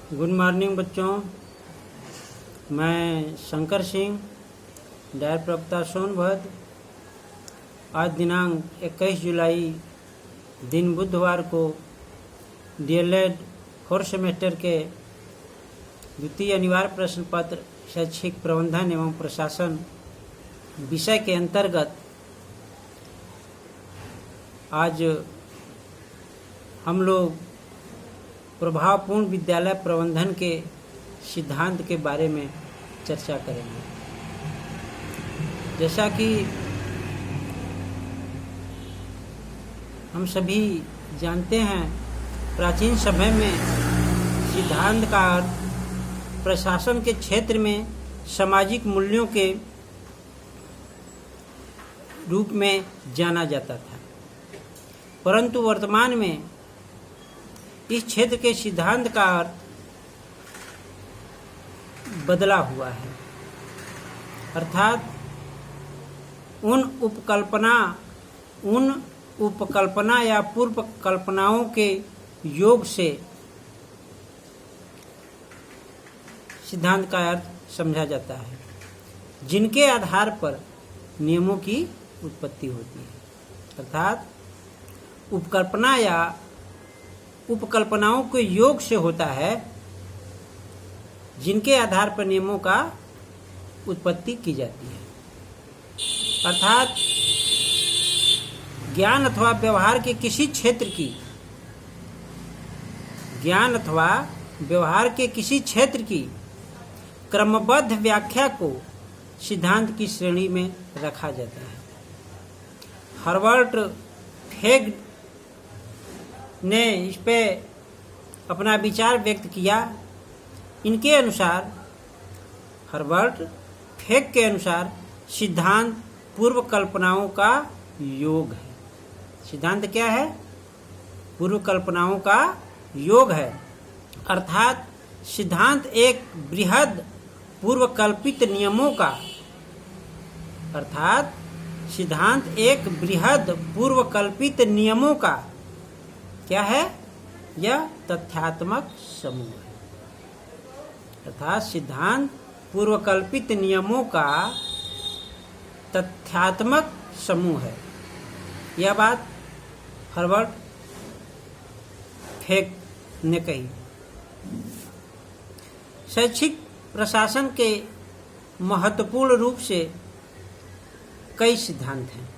Good morning बच्चों। मैं Shankar Singh, Dyer प्रवक्ता सोनभद्र। आज दिनांक 21 जुलाई दिन बुधवार को डीएलएड 4 सेमेस्टर के द्वितीय अनिवार्य प्रश्न पत्र शैक्षिक प्रबंधन एवं प्रशासन विषय के अंतर्गत आज हम लोग प्रभावपूर्ण विद्यालय प्रबंधन के सिद्धांत के बारे में चर्चा करेंगे। जैसा कि हम सभी जानते हैं, प्राचीन समय में सिद्धांत का अर्थ प्रशासन के क्षेत्र में सामाजिक मूल्यों के रूप में जाना जाता था, परंतु वर्तमान में इस क्षेत्र के सिद्धांत का अर्थ बदला हुआ है। अर्थात उन उपकल्पना या पूर्व कल्पनाओं के योग से सिद्धांत का अर्थ समझा जाता है, जिनके आधार पर नियमों की उत्पत्ति होती है। अर्थात उपकल्पना या उपकल्पनाओं के योग से होता है, जिनके आधार पर नियमों का उत्पत्ति की जाती है। अर्थात ज्ञान अथवा व्यवहार के किसी क्षेत्र की क्रमबद्ध व्याख्या को सिद्धांत की श्रेणी में रखा जाता है। हर्बर्ट फेग ने इस पे अपना विचार व्यक्त किया। इनके अनुसार, हर्बर्ट फेग के अनुसार, सिद्धांत पूर्व कल्पनाओं का योग है। सिद्धांत क्या है? पूर्व कल्पनाओं का योग है। अर्थात सिद्धांत एक बृहद पूर्व कल्पित नियमों का क्या है? यह तथ्यात्मक समूह है। अर्थात सिद्धांत पूर्वकल्पित नियमों का तथ्यात्मक समूह है। यह बात हर्बर्ट फेग ने कही। शैक्षिक प्रशासन के महत्वपूर्ण रूप से कई सिद्धांत हैं।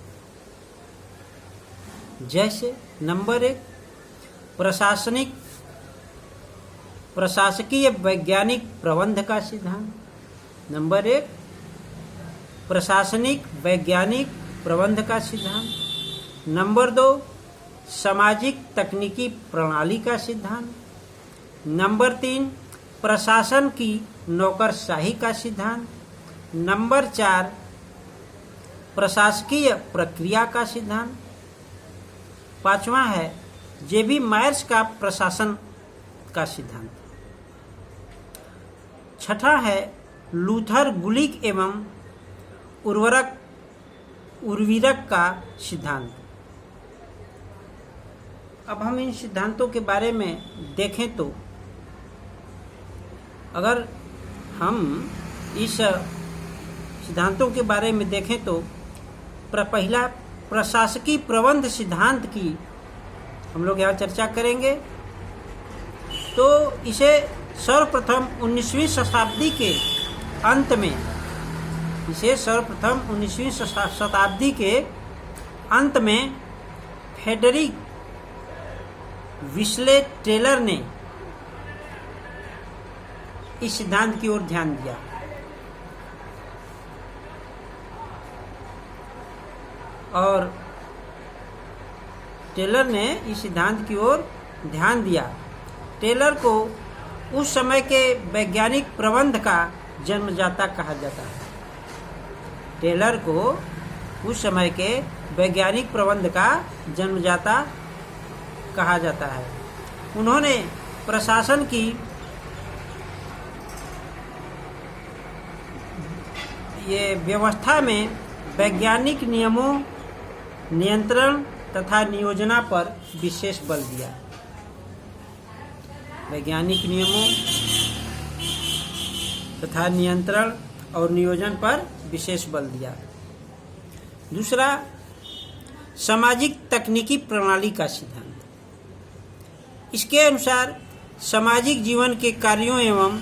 जैसे नंबर 1, प्रशासकीय वैज्ञानिक प्रबंध का सिद्धांत। नंबर 1, प्रशासनिक वैज्ञानिक प्रबंध का सिद्धांत। नंबर 2, सामाजिक तकनीकी प्रणाली का सिद्धांत। नंबर 3, प्रशासन की नौकरशाही का सिद्धांत। नंबर 4, प्रशासकीय प्रक्रिया का सिद्धांत। 5वां है जेबी मायर्स का प्रशासन का सिद्धांत। 6ठा है लूथर गुलिक एवं उर्वरक का सिद्धांत। अब हम इन सिद्धांतों के बारे में देखें तो, अगर हम इस सिद्धांतों के बारे में देखें तो पहला प्रशासकीय प्रबंध सिद्धांत की हम लोग यहाँ चर्चा करेंगे। तो इसे सर्वप्रथम 19वीं शताब्दी के अंत में फ्रेडरिक विस्ले टेलर ने इस सिद्धांत की ओर ध्यान दिया। और टेलर ने इस सिद्धांत की ओर ध्यान दिया। टेलर को उस समय के वैज्ञानिक प्रबंध का जन्मदाता कहा जाता है। टेलर को उस समय के वैज्ञानिक प्रबंध का जन्मदाता कहा जाता है। उन्होंने प्रशासन की ये व्यवस्था में वैज्ञानिक नियमों, नियंत्रण तथा नियोजना पर विशेष बल दिया। वैज्ञानिक नियमों तथा नियंत्रण और नियोजन पर विशेष बल दिया। दूसरा, सामाजिक तकनीकी प्रणाली का सिद्धांत। इसके अनुसार सामाजिक जीवन के कार्यों एवं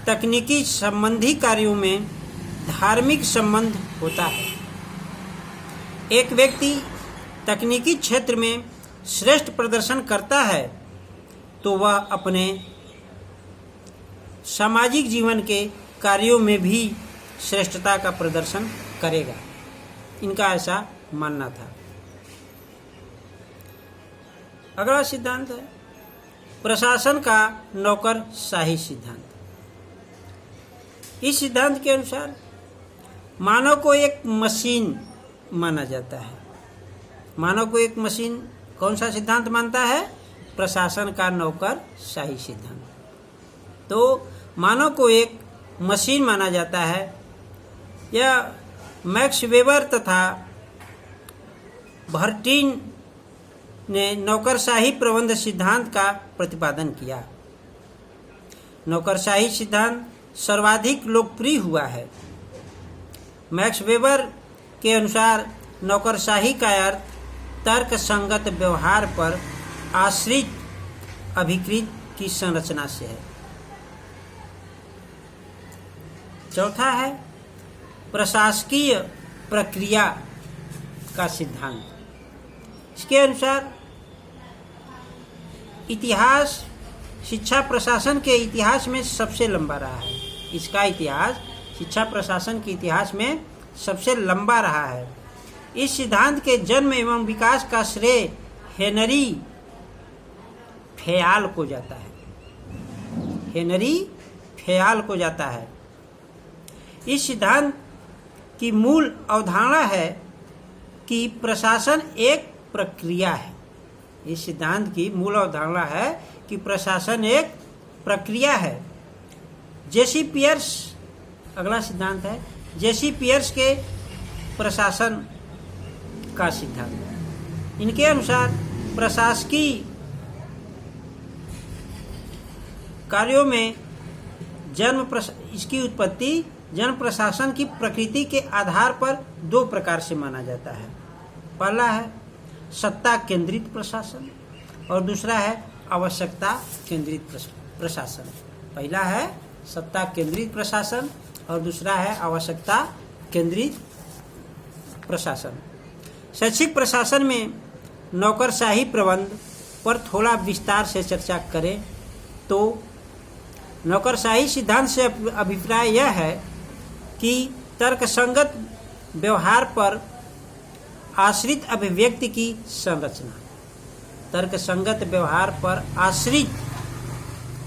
तकनीकी संबंधी कार्यों में धार्मिक संबंध होता है। एक व्यक्ति तकनीकी क्षेत्र में श्रेष्ठ प्रदर्शन करता है तो वह अपने सामाजिक जीवन के कार्यों में भी श्रेष्ठता का प्रदर्शन करेगा। इनका ऐसा मानना था। अगला सिद्धांत है प्रशासन का नौकरशाही सिद्धांत। इस सिद्धांत के अनुसार मानव को एक मशीन माना जाता है। मानव को एक मशीन कौन सा सिद्धांत मानता है? प्रशासन का नौकरशाही सिद्धांत। तो मानव को एक मशीन माना जाता है। यह मैक्स वेबर तथा भर्टीन ने नौकरशाही प्रबंध सिद्धांत का प्रतिपादन किया। नौकरशाही सिद्धांत सर्वाधिक लोकप्रिय हुआ है। मैक्स वेबर के अनुसार नौकरशाही का अर्थ तर्क संगत व्यवहार पर आश्रित अभिकृत की संरचना से है। चौथा है प्रशासकीय प्रक्रिया का सिद्धांत। इसके अनुसार इतिहास शिक्षा प्रशासन के इतिहास में सबसे लंबा रहा है। इसका इतिहास शिक्षा प्रशासन के इतिहास में सबसे लंबा रहा है। इस सिद्धांत के जन्म एवं विकास का श्रेय हेनरी फेयाल को जाता है। हेनरी फेयाल को जाता है। इस सिद्धांत की मूल अवधारणा है कि प्रशासन एक प्रक्रिया है। इस सिद्धांत की मूल अवधारणा है कि प्रशासन एक प्रक्रिया है। जेसी पियर्स अगला सिद्धांत है जेसी पियर्स के प्रशासन का सिद्धांत। इनके अनुसार प्रशासकीय कार्यों में इसकी उत्पत्ति जन प्रशासन की प्रकृति के आधार पर दो प्रकार से माना जाता है। पहला है सत्ता केंद्रित प्रशासन और दूसरा है आवश्यकता केंद्रित प्रशासन। पहला है सत्ता केंद्रित प्रशासन और दूसरा है आवश्यकता केंद्रित प्रशासन। शैक्षिक प्रशासन में नौकरशाही प्रबंध पर थोड़ा विस्तार से चर्चा करें तो नौकरशाही सिद्धांत से अभिप्राय यह है कि तर्कसंगत व्यवहार पर आश्रित अभिव्यक्ति की संरचना। तर्कसंगत व्यवहार पर आश्रित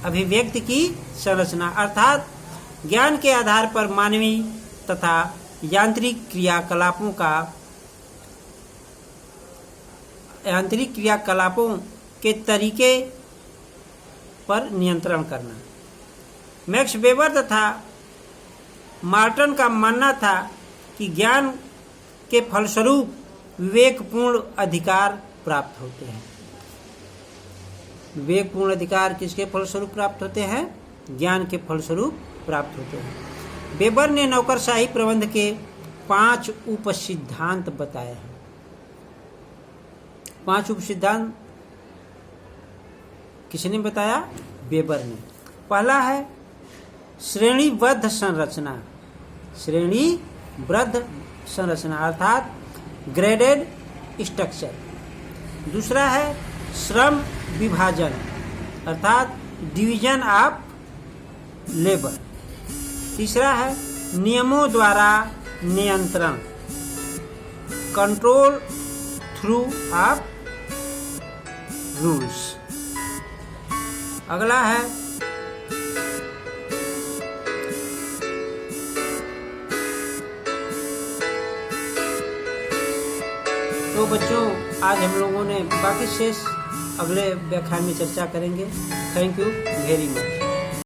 अभिव्यक्ति की संरचना अर्थात ज्ञान के आधार पर मानवीय तथा यांत्रिक क्रियाकलापों के तरीके पर नियंत्रण करना। मैक्स वेबर तथा मार्टन का मानना था कि ज्ञान के फलस्वरूप विवेकपूर्ण अधिकार प्राप्त होते हैं। विवेकपूर्ण अधिकार किसके फलस्वरूप प्राप्त होते हैं? ज्ञान के फलस्वरूप प्राप्त होते हैं। वेबर ने नौकरशाही प्रबंध के 5 उपसिद्धांत बताए हैं। 5 उपसिद्धांत किसने बताया? वेबर ने। पहला है श्रेणीबद्ध संरचना। श्रेणीबद्ध संरचना अर्थात ग्रेडेड स्ट्रक्चर। दूसरा है श्रम विभाजन अर्थात डिवीजन ऑफ लेबर। तीसरा है नियमों द्वारा नियंत्रण कंट्रोल थ्रू ऑफ रूल्स। अगला है तो बच्चों आज हम लोगों ने बाकी शेष अगले व्याख्यान में चर्चा करेंगे। Thank you very much.